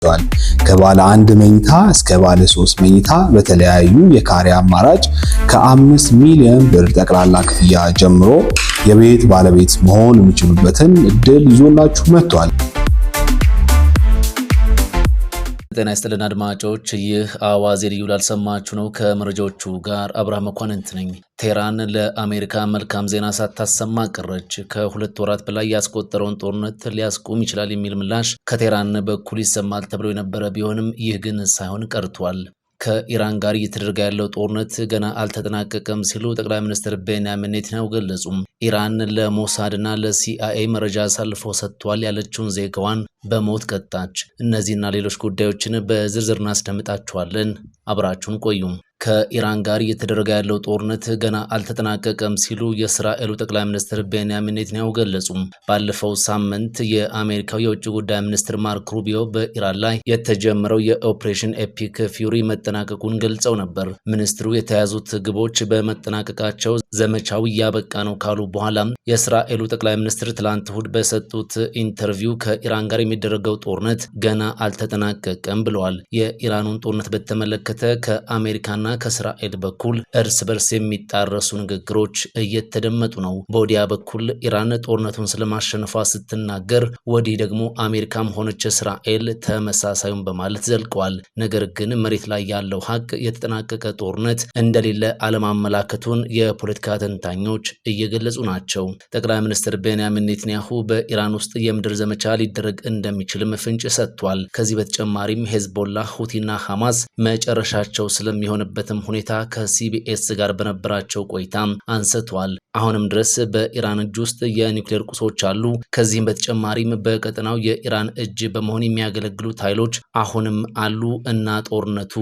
ከባለ 1 መኝታ እስከ ባለ 3 መኝታ በተለያዩ የካሬ አማራጭ ከ5 ሚሊዮን ብር ጠቅላላ ክፍያ ጀምሮ የቤት ባለቤት መሆን የሚችሉበትን እድል ይዞላችሁ መጥቷል። ጤና ይስጥልን አድማጮች፣ ይህ አዋዜ ልዩ ላልሰማችሁ ነው። ከመረጃዎቹ ጋር አብርሃም መኳንንት ነኝ። ቴህራን ለአሜሪካ መልካም ዜና ሳታሰማ ቀረች። ከ2 ወራት በላይ ያስቆጠረውን ጦርነት ሊያስቆም ይችላል የሚል ምላሽ ከቴህራን በኩል ይሰማል ተብሎ የነበረ ቢሆንም ይህ ግን ሳይሆን ቀርቷል። ከኢራን ጋር እየተደረገ ያለው ጦርነት ገና አልተጠናቀቀም ሲሉ ጠቅላይ ሚኒስትር ቤንያሚን ኔታንያሁ ገለጹ። ኢራን ለሞሳድና ለሲአይኤ መረጃ አሳልፎ ሰጥቷል ያለችውን ዜጋዋን በሞት ቀጣች። እነዚህና ሌሎች ጉዳዮችን በዝርዝር እናስደምጣችኋለን። አብራችሁን ቆዩ። ከኢራን ጋር እየተደረገ ያለው ጦርነት ገና አልተጠናቀቀም ሲሉ የእስራኤሉ ጠቅላይ ሚኒስትር ቤንያሚን ኔታንያሁ ገለጹ። ባለፈው ሳምንት የአሜሪካው የውጭ ጉዳይ ሚኒስትር ማርክ ሩቢዮ በኢራን ላይ የተጀመረው የኦፕሬሽን ኤፒክ ፊውሪ መጠናቀቁን ገልጸው ነበር። ሚኒስትሩ የተያዙት ግቦች በመጠናቀቃቸው ዘመቻው እያበቃ ነው ካሉ በኋላ የእስራኤሉ ጠቅላይ ሚኒስትር ትላንት እሁድ በሰጡት ኢንተርቪው ከኢራን ጋር የሚደረገው ጦርነት ገና አልተጠናቀቀም ብለዋል። የኢራኑን ጦርነት በተመለከተ ከአሜሪካና ከእስራኤል በኩል እርስ በርስ የሚጣረሱ ንግግሮች እየተደመጡ ነው። በወዲያ በኩል ኢራን ጦርነቱን ስለማሸነፏ ስትናገር፣ ወዲህ ደግሞ አሜሪካም ሆነች እስራኤል ተመሳሳዩን በማለት ዘልቀዋል። ነገር ግን መሬት ላይ ያለው ሀቅ የተጠናቀቀ ጦርነት እንደሌለ አለማመላከቱን የፖለቲካ ተንታኞች እየገለጹ ናቸው። ጠቅላይ ሚኒስትር ቤንያሚን ኔታንያሁ በኢራን ውስጥ የምድር ዘመቻ ሊደረግ እንደሚችልም ፍንጭ ሰጥቷል። ከዚህ በተጨማሪም ሄዝቦላ፣ ሁቲና ሐማስ መጨረሻቸው ስለሚሆንበትም ሁኔታ ከሲቢኤስ ጋር በነበራቸው ቆይታ አንስተዋል። አሁንም ድረስ በኢራን እጅ ውስጥ የኒውክሌር ቁሶች አሉ። ከዚህም በተጨማሪም በቀጠናው የኢራን እጅ በመሆን የሚያገለግሉት ኃይሎች አሁንም አሉ እና ጦርነቱ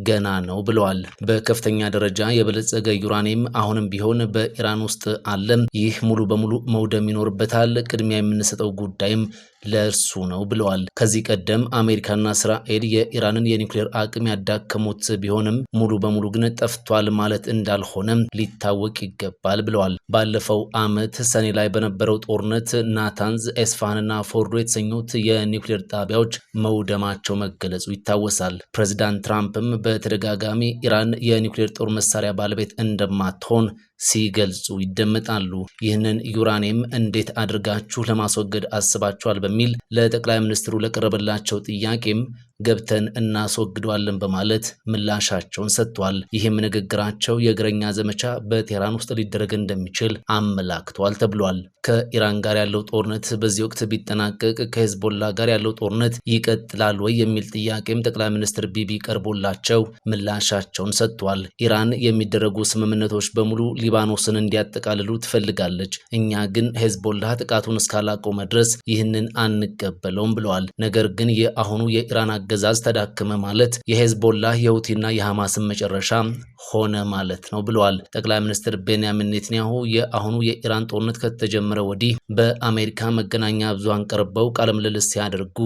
ገና ነው ብለዋል። በከፍተኛ ደረጃ የበለጸገ ዩራኒየም አሁንም ቢሆን በኢራን ውስጥ አለ። ይህ ሙሉ በሙሉ መውደም ይኖርበታል። ቅድሚያ የምንሰጠው ጉዳይም ለእርሱ ነው ብለዋል። ከዚህ ቀደም አሜሪካና እስራኤል የኢራንን የኒውክሌር አቅም ያዳከሙት ቢሆንም ሙሉ በሙሉ ግን ጠፍቷል ማለት እንዳልሆነ ሊታወቅ ይገባል ብለዋል። ባለፈው ዓመት ሰኔ ላይ በነበረው ጦርነት ናታንዝ፣ ኤስፋሃንና ፎርዶ የተሰኙት የኒውክሌር ጣቢያዎች መውደማቸው መገለጹ ይታወሳል። ፕሬዚዳንት ትራምፕም በተደጋጋሚ ኢራን የኒውክሌር ጦር መሳሪያ ባለቤት እንደማትሆን ሲገልጹ ይደመጣሉ። ይህንን ዩራኒየም እንዴት አድርጋችሁ ለማስወገድ አስባችኋል በሚል ለጠቅላይ ሚኒስትሩ ለቀረበላቸው ጥያቄም ገብተን እናስወግደዋለን በማለት ምላሻቸውን ሰጥቷል። ይህም ንግግራቸው የእግረኛ ዘመቻ በቴህራን ውስጥ ሊደረግ እንደሚችል አመላክቷል ተብሏል። ከኢራን ጋር ያለው ጦርነት በዚህ ወቅት ቢጠናቀቅ ከሄዝቦላ ጋር ያለው ጦርነት ይቀጥላል ወይ የሚል ጥያቄም ጠቅላይ ሚኒስትር ቢቢ ቀርቦላቸው ምላሻቸውን ሰጥቷል። ኢራን የሚደረጉ ስምምነቶች በሙሉ ሊባኖስን እንዲያጠቃልሉ ትፈልጋለች። እኛ ግን ሄዝቦላ ጥቃቱን እስካላቆመ ድረስ ይህንን አንቀበለውም ብለዋል። ነገር ግን የአሁኑ የኢራን አገዛዝ ተዳከመ ማለት የሄዝቦላ የሁቲና የሐማስን መጨረሻ ሆነ ማለት ነው ብለዋል። ጠቅላይ ሚኒስትር ቤንያሚን ኔታንያሁ የአሁኑ የኢራን ጦርነት ከተጀመረ ወዲህ በአሜሪካ መገናኛ ብዙሃን ቀርበው ቃለ ምልልስ ሲያደርጉ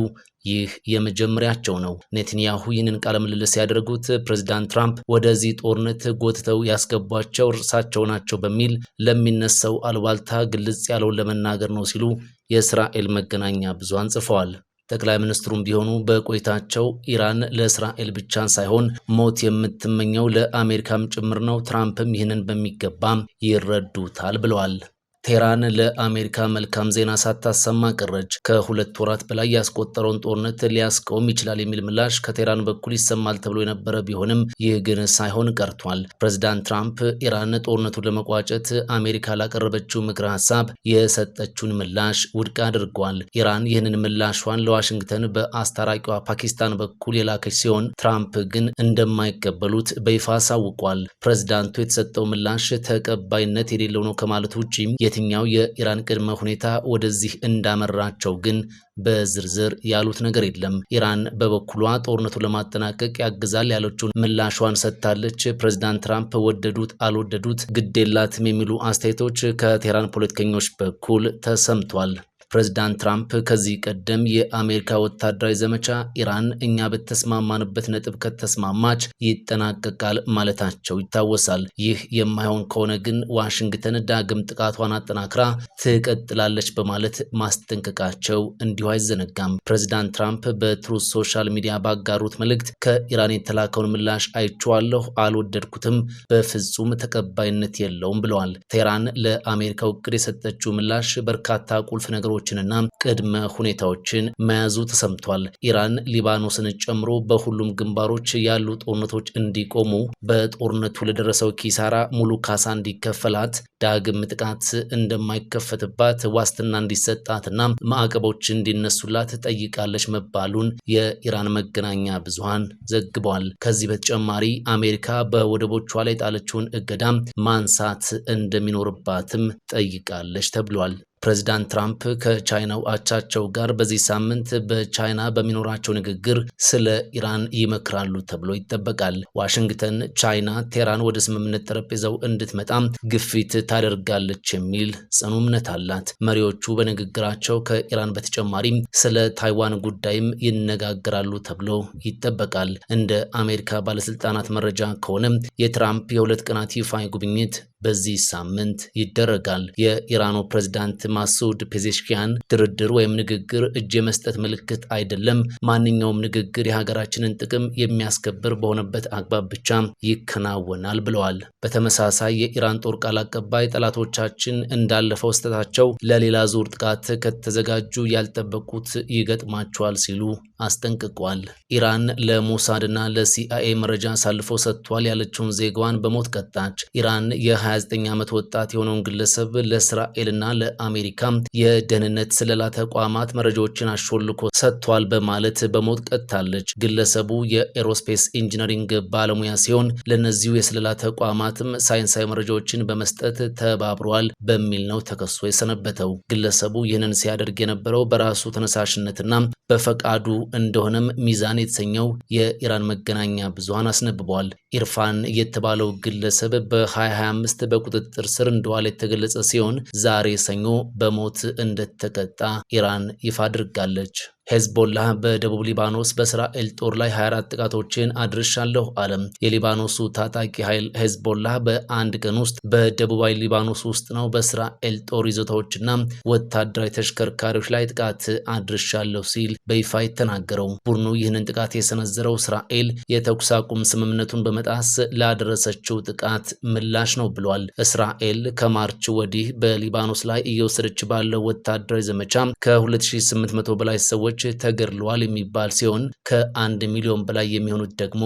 ይህ የመጀመሪያቸው ነው። ኔታንያሁ ይህንን ቃለ ምልልስ ያደረጉት ፕሬዚዳንት ትራምፕ ወደዚህ ጦርነት ጎትተው ያስገቧቸው እርሳቸው ናቸው በሚል ለሚነሳው አልባልታ ግልጽ ያለውን ለመናገር ነው ሲሉ የእስራኤል መገናኛ ብዙሃን ጽፈዋል። ጠቅላይ ሚኒስትሩም ቢሆኑ በቆይታቸው ኢራን ለእስራኤል ብቻ ሳይሆን ሞት የምትመኘው ለአሜሪካም ጭምር ነው፣ ትራምፕም ይህንን በሚገባ ይረዱታል ብለዋል። ቴህራን ለአሜሪካ መልካም ዜና ሳታሰማ ቀረች። ከ2 ወራት በላይ ያስቆጠረውን ጦርነት ሊያስቆም ይችላል የሚል ምላሽ ከቴህራን በኩል ይሰማል ተብሎ የነበረ ቢሆንም ይህ ግን ሳይሆን ቀርቷል። ፕሬዚዳንት ትራምፕ ኢራን ጦርነቱን ለመቋጨት አሜሪካ ላቀረበችው ምክረ ሀሳብ የሰጠችውን ምላሽ ውድቅ አድርጓል። ኢራን ይህንን ምላሿን ለዋሽንግተን በአስታራቂዋ ፓኪስታን በኩል የላከች ሲሆን ትራምፕ ግን እንደማይቀበሉት በይፋ አሳውቋል። ፕሬዚዳንቱ የተሰጠው ምላሽ ተቀባይነት የሌለው ነው ከማለት ውጪ የትኛው የኢራን ቅድመ ሁኔታ ወደዚህ እንዳመራቸው ግን በዝርዝር ያሉት ነገር የለም። ኢራን በበኩሏ ጦርነቱን ለማጠናቀቅ ያግዛል ያለችውን ምላሿን ሰጥታለች። ፕሬዚዳንት ትራምፕ ወደዱት አልወደዱት ግዴላትም የሚሉ አስተያየቶች ከቴህራን ፖለቲከኞች በኩል ተሰምቷል። ፕሬዝዳንት ትራምፕ ከዚህ ቀደም የአሜሪካ ወታደራዊ ዘመቻ ኢራን እኛ በተስማማንበት ነጥብ ከተስማማች ይጠናቀቃል ማለታቸው ይታወሳል። ይህ የማይሆን ከሆነ ግን ዋሽንግተን ዳግም ጥቃቷን አጠናክራ ትቀጥላለች በማለት ማስጠንቀቃቸው እንዲሁ አይዘነጋም። ፕሬዝዳንት ትራምፕ በትሩዝ ሶሻል ሚዲያ ባጋሩት መልእክት ከኢራን የተላከውን ምላሽ አይቼዋለሁ፣ አልወደድኩትም፣ በፍጹም ተቀባይነት የለውም ብለዋል። ቴህራን ለአሜሪካው እቅድ የሰጠችው ምላሽ በርካታ ቁልፍ ነገሮችንና ቅድመ ሁኔታዎችን መያዙ ተሰምቷል። ኢራን ሊባኖስን ጨምሮ በሁሉም ግንባሮች ያሉ ጦርነቶች እንዲቆሙ፣ በጦርነቱ ለደረሰው ኪሳራ ሙሉ ካሳ እንዲከፈላት፣ ዳግም ጥቃት እንደማይከፈትባት ዋስትና እንዲሰጣትና ማዕቀቦች እንዲነሱላት ጠይቃለች መባሉን የኢራን መገናኛ ብዙሃን ዘግቧል። ከዚህ በተጨማሪ አሜሪካ በወደቦቿ ላይ ጣለችውን እገዳም ማንሳት እንደሚኖርባትም ጠይቃለች ተብሏል። ፕሬዝዳንት ትራምፕ ከቻይናው አቻቸው ጋር በዚህ ሳምንት በቻይና በሚኖራቸው ንግግር ስለ ኢራን ይመክራሉ ተብሎ ይጠበቃል። ዋሽንግተን ቻይና ቴህራን ወደ ስምምነት ጠረጴዛው እንድትመጣም ግፊት ታደርጋለች የሚል ጽኑ እምነት አላት። መሪዎቹ በንግግራቸው ከኢራን በተጨማሪም ስለ ታይዋን ጉዳይም ይነጋገራሉ ተብሎ ይጠበቃል። እንደ አሜሪካ ባለስልጣናት መረጃ ከሆነ የትራምፕ የ2 ቀናት ይፋዊ ጉብኝት በዚህ ሳምንት ይደረጋል። የኢራኑ ፕሬዝዳንት ማሱድ ፔዜሽኪያን ድርድር ወይም ንግግር እጅ የመስጠት ምልክት አይደለም፣ ማንኛውም ንግግር የሀገራችንን ጥቅም የሚያስከብር በሆነበት አግባብ ብቻ ይከናወናል ብለዋል። በተመሳሳይ የኢራን ጦር ቃል አቀባይ ጠላቶቻችን እንዳለፈው ስህተታቸው ለሌላ ዙር ጥቃት ከተዘጋጁ ያልጠበቁት ይገጥማቸዋል ሲሉ አስጠንቅቋል። ኢራን ለሞሳድና ለሲአይኤ መረጃ አሳልፎ ሰጥቷል ያለችውን ዜጋዋን በሞት ቀጣች። ኢራን የ29 ዓመት ወጣት የሆነውን ግለሰብ ለእስራኤልና ለአሜሪካ የደህንነት ስለላ ተቋማት መረጃዎችን አሾልኮ ሰጥቷል በማለት በሞት ቀጥታለች። ግለሰቡ የኤሮስፔስ ኢንጂነሪንግ ባለሙያ ሲሆን ለነዚሁ የስለላ ተቋማትም ሳይንሳዊ መረጃዎችን በመስጠት ተባብሯል በሚል ነው ተከሶ የሰነበተው። ግለሰቡ ይህንን ሲያደርግ የነበረው በራሱ ተነሳሽነትና በፈቃዱ እንደሆነም ሚዛን የተሰኘው የኢራን መገናኛ ብዙሃን አስነብቧል። ኢርፋን የተባለው ግለሰብ በ2025 በቁጥጥር ስር እንደዋለ የተገለጸ ሲሆን ዛሬ ሰኞ በሞት እንደተቀጣ ኢራን ይፋ አድርጋለች። ሄዝቦላህ በደቡብ ሊባኖስ በእስራኤል ጦር ላይ 24 ጥቃቶችን አድርሻለሁ አለም። የሊባኖሱ ታጣቂ ኃይል ሄዝቦላህ በአንድ ቀን ውስጥ በደቡባዊ ሊባኖስ ውስጥ ነው በእስራኤል ጦር ይዞታዎችና ወታደራዊ ተሽከርካሪዎች ላይ ጥቃት አድርሻለሁ ሲል በይፋ የተናገረው። ቡድኑ ይህንን ጥቃት የሰነዘረው እስራኤል የተኩስ አቁም ስምምነቱን በመጣስ ላደረሰችው ጥቃት ምላሽ ነው ብሏል። እስራኤል ከማርች ወዲህ በሊባኖስ ላይ እየወሰደች ባለው ወታደራዊ ዘመቻ ከ2800 በላይ ሰዎች ተገድለዋል የሚባል ሲሆን ከ1 ሚሊዮን በላይ የሚሆኑት ደግሞ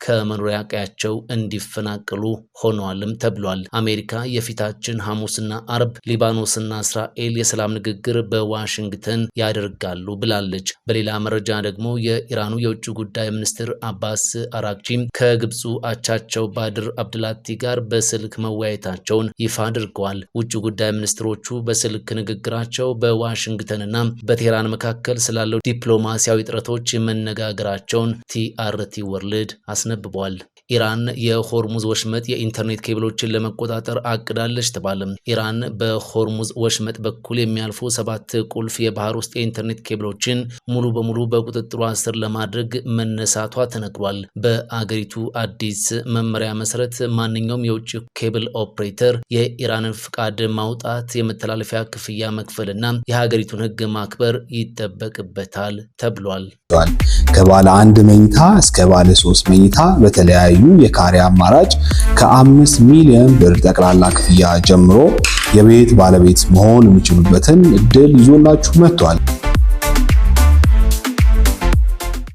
ከመኖሪያ ቀያቸው እንዲፈናቀሉ ሆነዋልም ተብሏል። አሜሪካ የፊታችን ሐሙስና አርብ ሊባኖስና እስራኤል የሰላም ንግግር በዋሽንግተን ያደርጋሉ ብላለች። በሌላ መረጃ ደግሞ የኢራኑ የውጭ ጉዳይ ሚኒስትር አባስ አራግቺ ከግብፁ አቻቸው ባድር አብድላቲ ጋር በስልክ መወያየታቸውን ይፋ አድርገዋል። ውጭ ጉዳይ ሚኒስትሮቹ በስልክ ንግግራቸው በዋሽንግተንና በቴህራን መካከል ስላለው ዲፕሎማሲያዊ ጥረቶች መነጋገራቸውን ቲአርቲ ወርልድ አስነብቧል። ኢራን የሆርሙዝ ወሽመጥ የኢንተርኔት ኬብሎችን ለመቆጣጠር አቅዳለች ተባለም። ኢራን በሆርሙዝ ወሽመጥ በኩል የሚያልፉ 7 ቁልፍ የባህር ውስጥ የኢንተርኔት ኬብሎችን ሙሉ በሙሉ በቁጥጥሯ ስር ለማድረግ መነሳቷ ተነግሯል። በአገሪቱ አዲስ መመሪያ መሰረት ማንኛውም የውጭ ኬብል ኦፕሬተር የኢራንን ፍቃድ ማውጣት፣ የመተላለፊያ ክፍያ መክፈልና የሀገሪቱን ሕግ ማክበር ይጠበቅበታል ተብሏል። ከባለ 1 መኝታ እስከ ባለ 3 መኝታ በተለያዩ የካሬ አማራጭ ከ5 ሚሊዮን ብር ጠቅላላ ክፍያ ጀምሮ የቤት ባለቤት መሆን የሚችሉበትን እድል ይዞላችሁ መጥቷል።